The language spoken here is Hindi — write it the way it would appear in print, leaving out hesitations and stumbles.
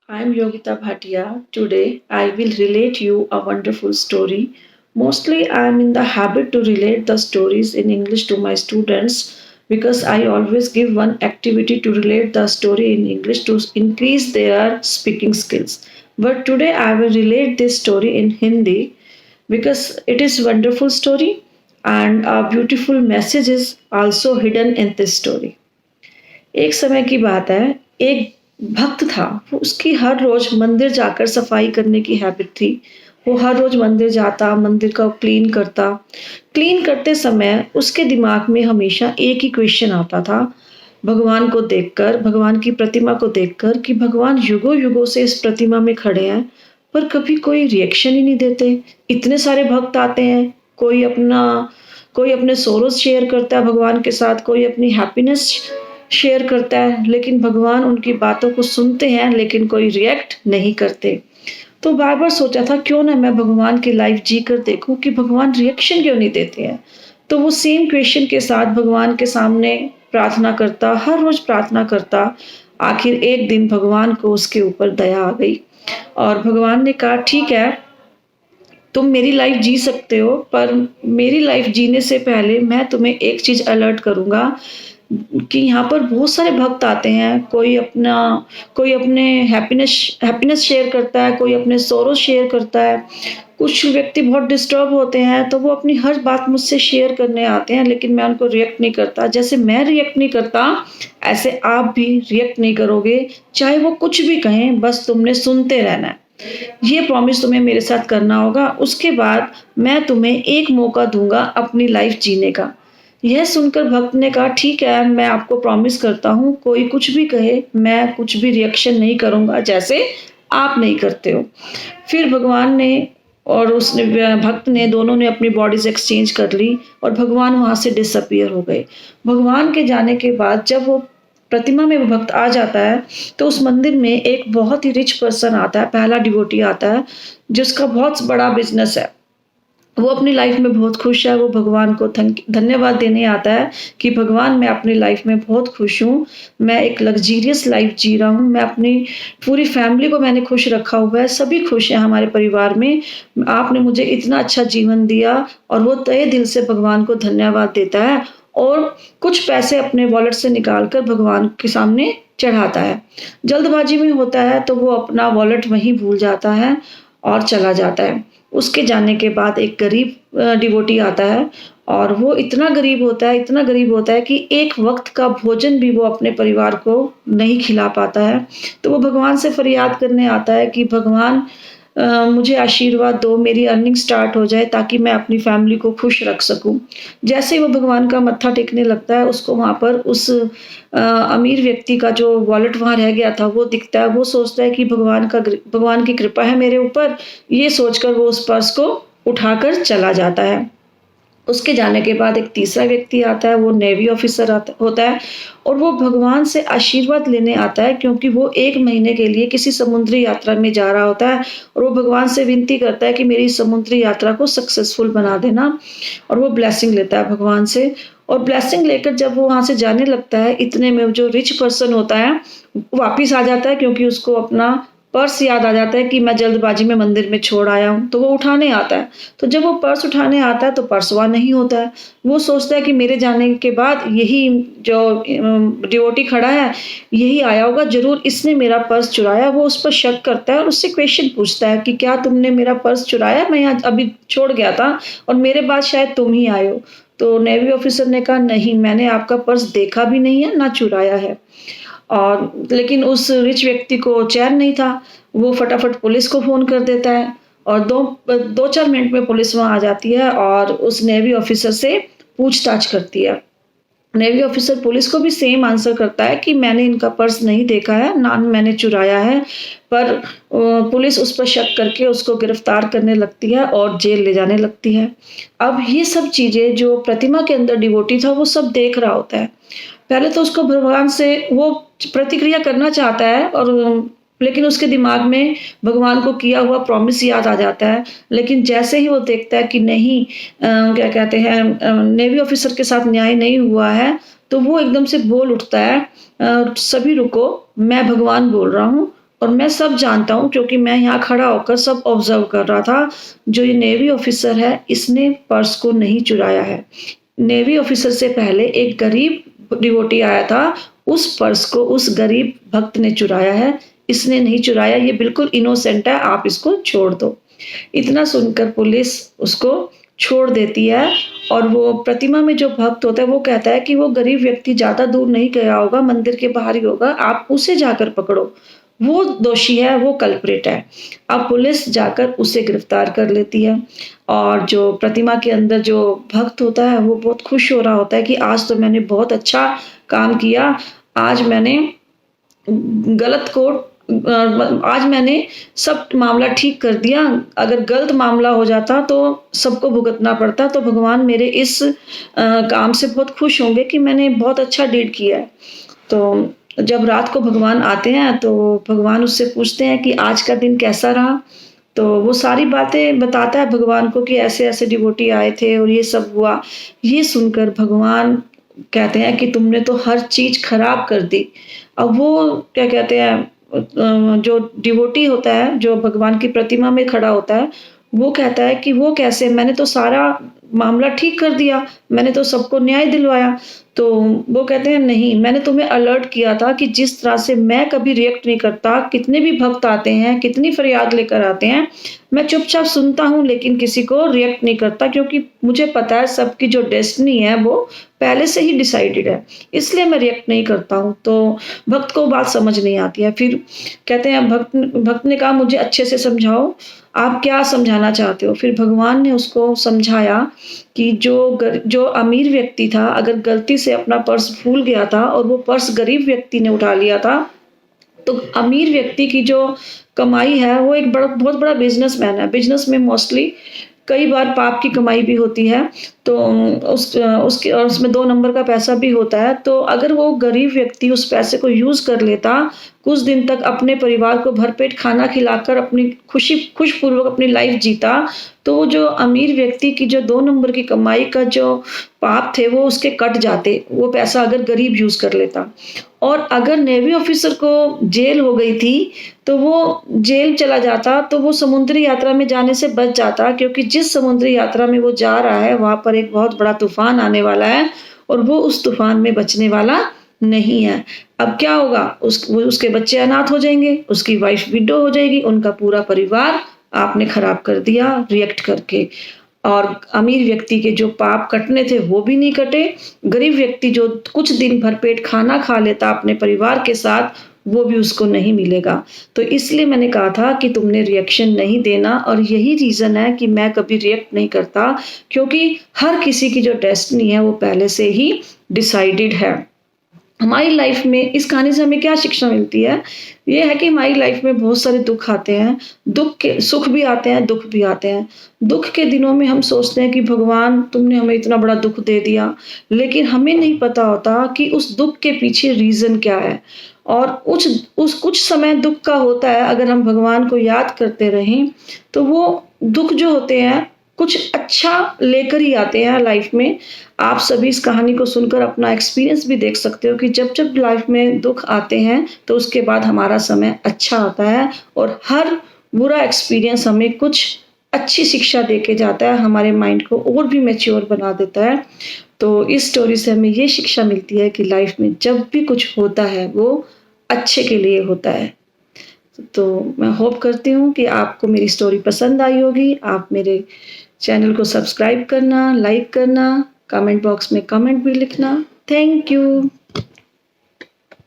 I'm Yogita Bhatia. Today I will relate you a wonderful story. Mostly I am in the habit to relate the stories in English to my students because I always give one activity to relate the story in English to increase their speaking skills. But today I will relate this story in Hindi because it is wonderful story and a beautiful message is also hidden in this story. एक समय की बात है, एक भक्त था, वो उसकी हर रोज मंदिर जाकर सफाई करने की हैबिट थी। वो हर रोज मंदिर जाता, मंदिर को क्लीन करता। क्लीन करते समय उसके दिमाग में हमेशा एक ही क्वेश्चन आता था, भगवान को देखकर, भगवान की प्रतिमा को देखकर कि भगवान युगों-युगों से इस प्रतिमा में खड़े हैं, पर कभी कोई रिएक्शन ही नहीं देते। इतने सारे भक्त आते हैं, कोई अपने सोरोज़ शेयर करता है भगवान के साथ, कोई अपनी हैप्पीनेस शेयर करता है, लेकिन भगवान उनकी बातों को सुनते हैं, लेकिन कोई रिएक्ट नहीं करते। तो बार-बार सोचा था क्यों ना मैं भगवान की लाइफ जी कर देखूँ कि भगवान रिएक्शन क्यों नहीं देते हैं। तो वो सेम क्वेश्चन के साथ भगवान के सामने प्रार्थना करता, हर रोज़ प्रार्थना करता। आखिर एक दिन भगवान को उसके ऊपर दया आ गई और भगवान ने कहा ठीक है, तुम मेरी लाइफ जी सकते हो, पर मेरी लाइफ जीने से पहले मैं तुम्हें एक चीज़ अलर्ट करूँगा कि यहाँ पर बहुत सारे भक्त आते हैं, कोई अपने हैप्पीनेस हैप्पीनेस शेयर करता है, कोई अपने सोरो शेयर करता है। कुछ व्यक्ति बहुत डिस्टर्ब होते हैं, तो वो अपनी हर बात मुझसे शेयर करने आते हैं, लेकिन मैं उनको रिएक्ट नहीं करता। जैसे मैं रिएक्ट नहीं करता, ऐसे आप भी रिएक्ट नहीं करोगे, चाहे वो कुछ भी कहें, बस तुमने सुनते रहना है। ये प्रॉमिस तुम्हें मेरे साथ करना होगा, उसके बाद मैं तुम्हें एक मौका दूँगा अपनी लाइफ जीने का। यह सुनकर भक्त ने कहा ठीक है, मैं आपको प्रॉमिस करता हूँ, कोई कुछ भी कहे, मैं कुछ भी रिएक्शन नहीं करूँगा जैसे आप नहीं करते हो। फिर भगवान ने और उसने भक्त ने दोनों ने अपनी बॉडीज़ एक्सचेंज कर ली और भगवान वहाँ से डिसअपीयर हो गए। भगवान के जाने के बाद जब वो प्रतिमा में वो भक्त आ जाता है, तो उस मंदिर में एक बहुत ही रिच पर्सन आता है, पहला डिवोटी आता है, जिसका बहुत बड़ा बिज़नेस है। वो अपनी लाइफ में बहुत खुश है, वो भगवान को धन्यवाद देने आता है कि भगवान मैं अपनी लाइफ में बहुत खुश हूँ, मैं एक लग्ज़रियस लाइफ जी रहा हूँ, मैं अपनी पूरी फैमिली को मैंने खुश रखा हुआ है, सभी खुश हैं हमारे परिवार में, आपने मुझे इतना अच्छा जीवन दिया और वो तहे दिल से भगवान को धन्यवाद देता है और कुछ पैसे अपने वॉलेट से निकाल कर भगवान के सामने चढ़ाता है। जल्दबाजी में होता है तो वो अपना वॉलेट वहीं भूल जाता है और चला जाता है। उसके जाने के बाद एक गरीब डिवोटी आता है और वो इतना गरीब होता है कि एक वक़्त का भोजन भी वो अपने परिवार को नहीं खिला पाता है। तो वो भगवान से फ़रियाद करने आता है कि भगवान मुझे आशीर्वाद दो, मेरी अर्निंग स्टार्ट हो जाए ताकि मैं अपनी फैमिली को खुश रख सकूँ। जैसे ही वो भगवान का मत्था टेकने लगता है, उसको वहाँ पर उस अमीर व्यक्ति का जो वॉलेट वहाँ रह गया था, वो दिखता है। वो सोचता है कि भगवान की कृपा है मेरे ऊपर, ये सोचकर वो उस पर्स को उठाकर चला जाता है। उसके जाने के बाद एक तीसरा व्यक्ति आता है, वो नेवी ऑफ़िसर होता है और वो भगवान से आशीर्वाद लेने आता है क्योंकि वो 1 महीने के लिए किसी समुद्री यात्रा में जा रहा होता है और वो भगवान से विनती करता है कि मेरी समुद्री यात्रा को सक्सेसफुल बना देना और वो ब्लेसिंग लेता है भगवान से और ब्लेसिंग लेकर जब वो वहाँ से जाने लगता है, इतने में जो रिच पर्सन होता है, वापिस आ जाता है क्योंकि उसको अपना पर्स याद आ जाता है कि मैं जल्दबाजी में मंदिर में छोड़ आया हूँ, तो वो उठाने आता है। तो जब वो पर्स उठाने आता है तो पर्स वहाँ नहीं होता है। वो सोचता है कि मेरे जाने के बाद यही जो डिवोटी खड़ा है, यही आया होगा, ज़रूर इसने मेरा पर्स चुराया। वो उस पर शक करता है और उससे क्वेश्चन पूछता है कि क्या तुमने मेरा पर्स चुराया? मैं यहाँ अभी छोड़ गया था और मेरे बाद शायद तुम ही आए हो। तो नेवी ऑफ़िसर ने कहा नहीं, मैंने आपका पर्स देखा भी नहीं है, ना चुराया है। और लेकिन उस रिच व्यक्ति को चैन नहीं था, वो फटाफट पुलिस को फ़ोन कर देता है और 2-4 मिनट में पुलिस वहाँ आ जाती है और उस नेवी ऑफ़िसर से पूछताछ करती है। नेवी ऑफ़िसर पुलिस को भी सेम आंसर करता है कि मैंने इनका पर्स नहीं देखा है, ना मैंने चुराया है, पर पुलिस उस पर शक करके उसको गिरफ्तार करने लगती है और जेल ले जाने लगती है। अब ये सब चीज़ें जो प्रतिमा के अंदर डिवोटी था, वो सब देख रहा होता है। पहले तो उसको भगवान से वो प्रतिक्रिया करना चाहता है और लेकिन उसके दिमाग में भगवान को किया हुआ प्रॉमिस याद आ जाता है। लेकिन जैसे ही वो देखता है कि नहीं क्या कहते हैं नेवी ऑफ़िसर के साथ न्याय नहीं हुआ है, तो वो एकदम से बोल उठता है सभी रुको, मैं भगवान बोल रहा हूँ और मैं सब जानता हूँ क्योंकि मैं यहाँ खड़ा होकर सब ऑब्जर्व कर रहा था। जो ये नेवी ऑफिसर है, इसने पर्स को नहीं चुराया है। नेवी ऑफिसर से पहले एक गरीब डिवोटी आया था, उस पर्स को उस गरीब भक्त ने चुराया है। इसने नहीं चुराया, ये बिल्कुल इनोसेंट है, आप इसको छोड़ दो। इतना सुनकर पुलिस उसको छोड़ देती है और वो प्रतिमा में जो भक्त होता है वो कहता है कि वो गरीब व्यक्ति ज़्यादा दूर नहीं गया होगा, मंदिर के बाहर ही होगा, आप उसे जाकर पकड़ो। वो दोषी है, वो कल्प्रिट है। अब पुलिस जाकर उसे गिरफ्तार कर लेती है और जो प्रतिमा के अंदर जो भक्त होता है वो बहुत खुश हो रहा होता है कि आज तो मैंने बहुत अच्छा काम किया, आज मैंने गलत को आज मैंने सब मामला ठीक कर दिया। अगर गलत मामला हो जाता तो सबको भुगतना पड़ता, तो भगवान मेरे इस काम से बहुत खुश होंगे कि मैंने बहुत अच्छा डीड किया है। तो जब रात को भगवान आते हैं तो भगवान उससे पूछते हैं कि आज का दिन कैसा रहा? तो वो सारी बातें बताता है भगवान को कि ऐसे-ऐसे डिवोटी आए थे और ये सब हुआ। ये सुनकर भगवान कहते हैं कि तुमने तो हर चीज़ खराब कर दी। अब वो क्या कहते हैं जो डिवोटी होता है, जो भगवान की प्रतिमा में खड़ा होता है, वो कहता है कि वो कैसे? मैंने तो सारा मामला ठीक कर दिया, मैंने तो सबको न्याय दिलवाया। तो वो कहते हैं नहीं, मैंने तुम्हें अलर्ट किया था कि जिस तरह से मैं कभी रिएक्ट नहीं करता, कितने भी भक्त आते हैं, कितनी फरियाद लेकर आते हैं, मैं चुपचाप सुनता हूँ लेकिन किसी को रिएक्ट नहीं करता क्योंकि मुझे पता है सबकी जो डेस्टिनी है वो पहले से ही डिसाइडेड है, इसलिए मैं रिएक्ट नहीं करता हूँ। तो भक्त को बात समझ नहीं आती है। फिर कहते हैं भक्त ने कहा मुझे अच्छे से समझाओ, आप क्या समझाना चाहते हो? फिर भगवान ने उसको समझाया कि जो अमीर व्यक्ति था, अगर गलती से अपना पर्स भूल गया था और वो पर्स गरीब व्यक्ति ने उठा लिया था, तो अमीर व्यक्ति की जो कमाई है वो एक बहुत बड़ा बिजनेसमैन है। बिजनेस में मोस्टली कई बार पाप की कमाई भी होती है, तो उसके और उसमें 2 नंबर का पैसा भी होता है। तो अगर वो गरीब व्यक्ति उस पैसे को यूज़ कर लेता, कुछ दिन तक अपने परिवार को भरपेट खाना खिलाकर अपनी खुशपूर्वक अपनी लाइफ जीता, तो वो जो अमीर व्यक्ति की जो 2 नंबर की कमाई का जो पाप थे वो उसके कट जाते, वो पैसा अगर गरीब यूज़ कर लेता। और अगर नेवी ऑफिसर को जेल हो गई थी, तो वो जेल चला जाता, तो वो समुद्री यात्रा में जाने से बच जाता क्योंकि जिस समुद्री यात्रा में वो जा रहा है, वहाँ पर एक बहुत बड़ा तूफ़ान आने वाला है और वो उस तूफ़ान में बचने वाला नहीं है। अब क्या होगा? उसके बच्चे अनाथ हो जाएँगे, उसकी वाइफ़ विडो हो जाएगी, उनका पूरा परिवार आपने खराब कर दिया रिएक्ट करके। और अमीर व्यक्ति के जो पाप कटने थे वो भी नहीं कटे, गरीब व्यक्ति जो कुछ दिन भर पेट खाना खा लेता अपने परिवार के साथ, वो भी उसको नहीं मिलेगा। तो इसलिए मैंने कहा था कि तुमने रिएक्शन नहीं देना और यही रीज़न है कि मैं कभी रिएक्ट नहीं करता क्योंकि हर किसी की जो डेस्टिनी है वो पहले से ही डिसाइडेड है। हमारी लाइफ में इस कहानी से हमें क्या शिक्षा मिलती है? ये है कि हमारी लाइफ में बहुत सारे दुःख आते हैं, सुख भी आते हैं, दुःख भी आते हैं। दुःख के दिनों में हम सोचते हैं कि भगवान तुमने हमें इतना बड़ा दुःख दे दिया, लेकिन हमें नहीं पता होता कि उस दुःख के पीछे रीज़न क्या है। और उस कुछ समय दुःख का होता है, अगर हम भगवान को याद करते रहें, तो वो दुःख जो होते हैं कुछ अच्छा लेकर ही आते हैं लाइफ में। आप सभी इस कहानी को सुनकर अपना एक्सपीरियंस भी देख सकते हो कि जब-जब लाइफ में दुःख आते हैं, तो उसके बाद हमारा समय अच्छा आता है और हर बुरा एक्सपीरियंस हमें कुछ अच्छी शिक्षा देके जाता है, हमारे माइंड को और भी मैच्योर बना देता है। तो इस स्टोरी से हमें ये शिक्षा मिलती है कि लाइफ में जब भी कुछ होता है, वो अच्छे के लिए होता है। तो मैं होप करती हूँ कि आपको मेरी स्टोरी पसंद आई होगी। आप मेरे चैनल को सब्सक्राइब करना, लाइक करना, कमेंट बॉक्स में कमेंट भी लिखना। Thank you.